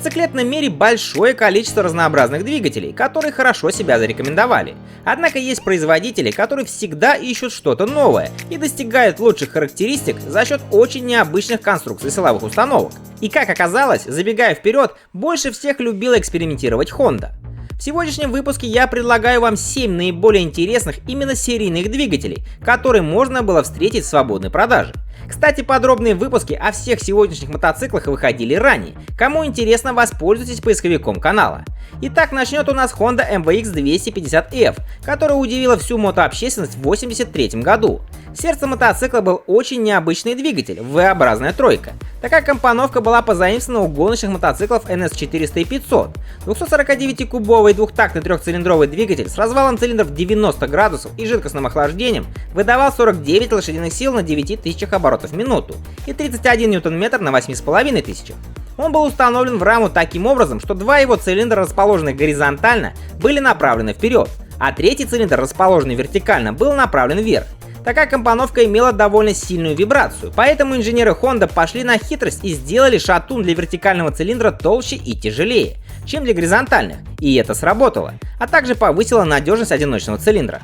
мотоциклетном мире большое количество разнообразных двигателей, которые хорошо себя зарекомендовали. Однако есть производители, которые всегда ищут что-то новое и достигают лучших характеристик за счет очень необычных конструкций силовых установок. И как оказалось, забегая вперед, больше всех любила экспериментировать Honda. В сегодняшнем выпуске я предлагаю вам 7 наиболее интересных именно серийных двигателей, которые можно было встретить в свободной продаже. Кстати, подробные выпуски о всех сегодняшних мотоциклах выходили ранее. Кому интересно, воспользуйтесь поисковиком канала. Итак, начнет у нас Honda MVX 250F, которая удивила всю мотообщественность в 1983 году. Сердцем мотоцикла был очень необычный двигатель, V-образная тройка. Такая компоновка была позаимствована у гоночных мотоциклов NS400 и 500. 249-кубовый двухтактный трехцилиндровый двигатель с развалом цилиндров 90 градусов и жидкостным охлаждением выдавал 49 лошадиных сил на 9000 оборотов в минуту и 31 ньютон-метр на 8500. Он был установлен в раму таким образом, что два его цилиндра, расположенных горизонтально, были направлены вперед, а третий цилиндр, расположенный вертикально, был направлен вверх. Такая компоновка имела довольно сильную вибрацию, поэтому инженеры Honda пошли на хитрость и сделали шатун для вертикального цилиндра толще и тяжелее, чем для горизонтальных, и это сработало, а также повысило надежность одиночного цилиндра.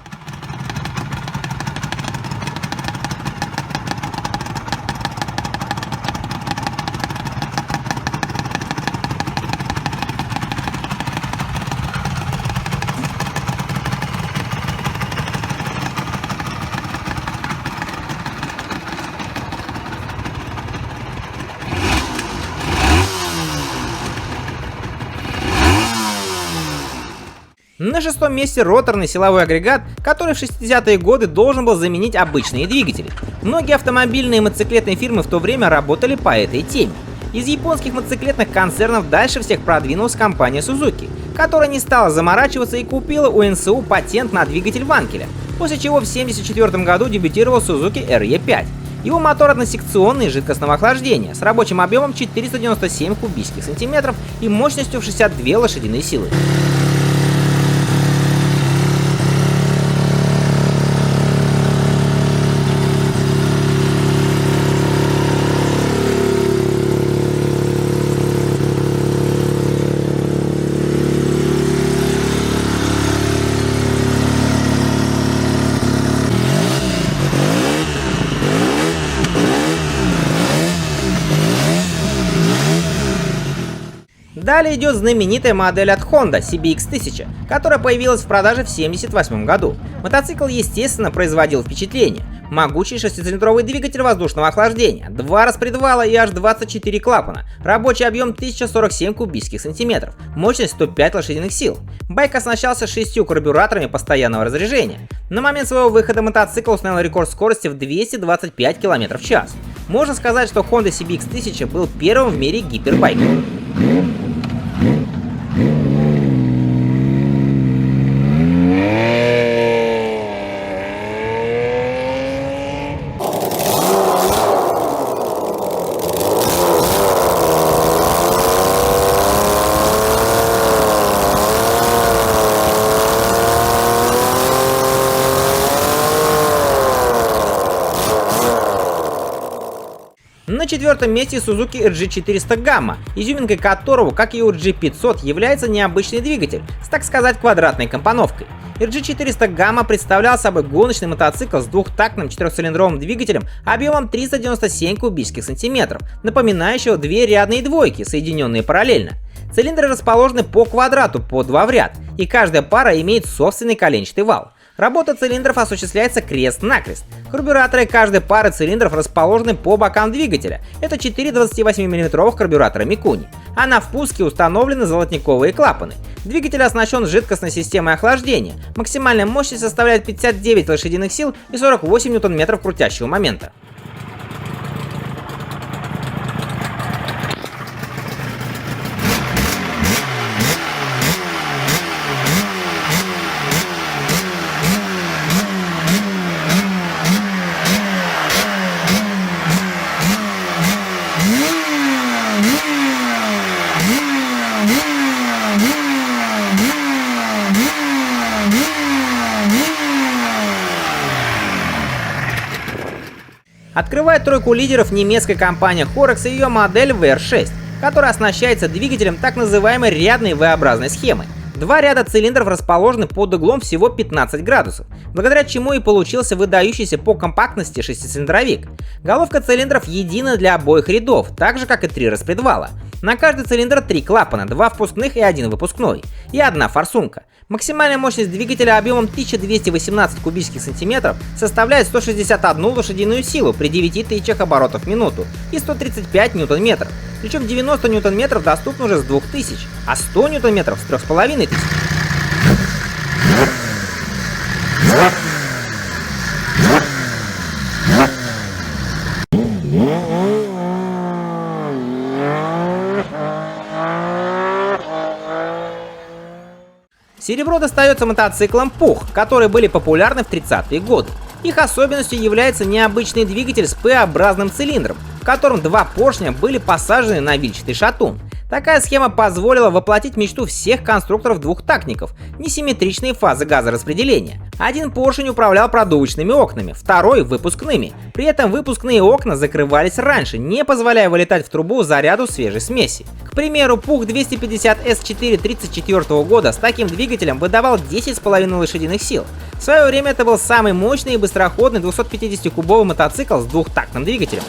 На шестом месте роторный силовой агрегат, который в 60-е годы должен был заменить обычные двигатели. Многие автомобильные и мотоциклетные фирмы в то время работали по этой теме. Из японских мотоциклетных концернов дальше всех продвинулась компания Suzuki, которая не стала заморачиваться и купила у НСУ патент на двигатель Ванкеля, после чего в 1974 году дебютировал Suzuki RE5. Его мотор односекционный жидкостного охлаждения с рабочим объемом 497 кубических сантиметров и мощностью в 62 лошадиные силы. Далее идет знаменитая модель от Honda CBX-1000, которая появилась в продаже в 1978 году. Мотоцикл, естественно, производил впечатление. Могучий шестицилиндровый двигатель воздушного охлаждения, 2 распредвала и аж 24 клапана, рабочий объем 1047 кубических сантиметров, мощность 105 лошадиных сил. Байк оснащался 6 карбюраторами постоянного разряжения. На момент своего выхода мотоцикл установил рекорд скорости в 225 км в час. Можно сказать, что Honda CBX-1000 был первым в мире гипербайком. На четвертом месте Suzuki RG400 Gamma, изюминкой которого, как и у RG500, является необычный двигатель с, так сказать, квадратной компоновкой. RG400 Gamma представлял собой гоночный мотоцикл с двухтактным четырехцилиндровым двигателем объемом 397 кубических сантиметров, напоминающего две рядные двойки, соединенные параллельно. Цилиндры расположены по квадрату по 2 в ряд, и каждая пара имеет собственный коленчатый вал. Работа цилиндров осуществляется крест-накрест. Карбюраторы каждой пары цилиндров расположены по бокам двигателя. Это 4 28 мм карбюратора Mikuni. А на впуске установлены золотниковые клапаны. Двигатель оснащен жидкостной системой охлаждения. Максимальная мощность составляет 59 лошадиных сил и 48 ньютон-метров крутящего момента. Открывает тройку лидеров немецкая компания Horex и ее модель VR6. который оснащается двигателем так называемой рядной V-образной схемы. Два ряда цилиндров расположены под углом всего 15 градусов, благодаря чему и получился выдающийся по компактности шестицилиндровик. Головка цилиндров едина для обоих рядов, так же как и 3 распредвала. На каждый цилиндр 3 клапана, 2 впускных и 1 выпускной, и 1 форсунка. Максимальная мощность двигателя объемом 1218 кубических сантиметров составляет 161 лошадиную силу при 9000 оборотов в минуту и 135 ньютон-метров. Причем 90 ньютон-метров доступно уже с 2000, а 100 ньютон-метров с 3500. Серебро достается мотоциклам Пух, которые были популярны в 30-е годы. Их особенностью является необычный двигатель с П-образным цилиндром, в котором 2 поршня были посажены на вильчатый шатун. Такая схема позволила воплотить мечту всех конструкторов двухтактников — несимметричные фазы газораспределения. Один поршень управлял продувочными окнами, второй — выпускными. При этом выпускные окна закрывались раньше, не позволяя вылетать в трубу заряду свежей смеси. К примеру, Пух 250 S4 34 года с таким двигателем выдавал 10,5 лошадиных сил. В свое время это был самый мощный и быстроходный 250-кубовый мотоцикл с двухтактным двигателем.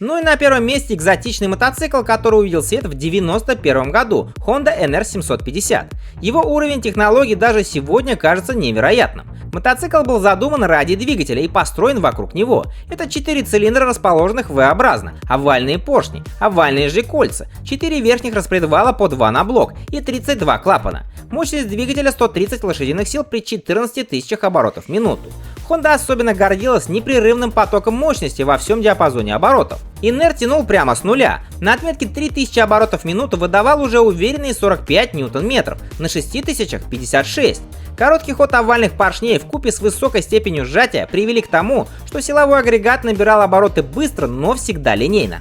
Ну и на первом месте экзотичный мотоцикл, который увидел свет в 1991 году — Honda NR750. Его уровень технологий даже сегодня кажется невероятным. Мотоцикл был задуман ради двигателя и построен вокруг него. Это 4 цилиндра, расположенных V-образно, овальные поршни, овальные же кольца, 4 верхних распредвала по 2 на блок и 32 клапана. Мощность двигателя 130 лошадиных сил при 14 тысячах оборотов в минуту. Honda особенно гордилась непрерывным потоком мощности во всем диапазоне оборотов. NR тянул прямо с нуля. На отметке 3000 оборотов в минуту выдавал уже уверенные 45 ньютон-метров, на 6000 — 56. Короткий ход овальных поршней вкупе с высокой степенью сжатия привели к тому, что силовой агрегат набирал обороты быстро, но всегда линейно.